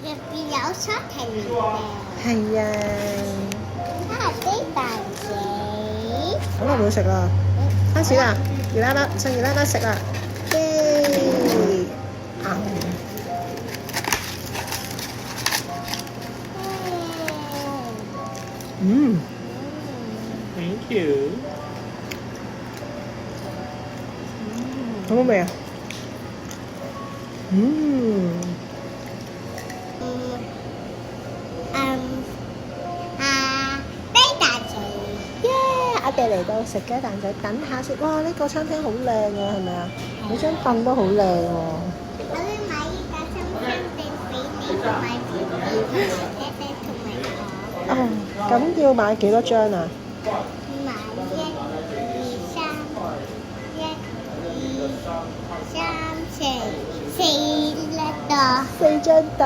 入邊有沙提嘅。係啊，哈雞蛋仔。好耐冇食啦，開始啦，熱辣辣，趁熱辣辣食啦，耶！嗯 Thank you。好唔好味啊？雞蛋仔。耶！我哋嚟到食雞蛋仔，等下先。哇！呢個餐廳好靚啊，係咪啊？每張凳都好靚喎。我會買依架餐廳俾你，同埋 B B 同埋姐姐同埋我。哦，咁要買幾多張啊？買1、2、3，1、2、3、4，4粒多。 4張凳。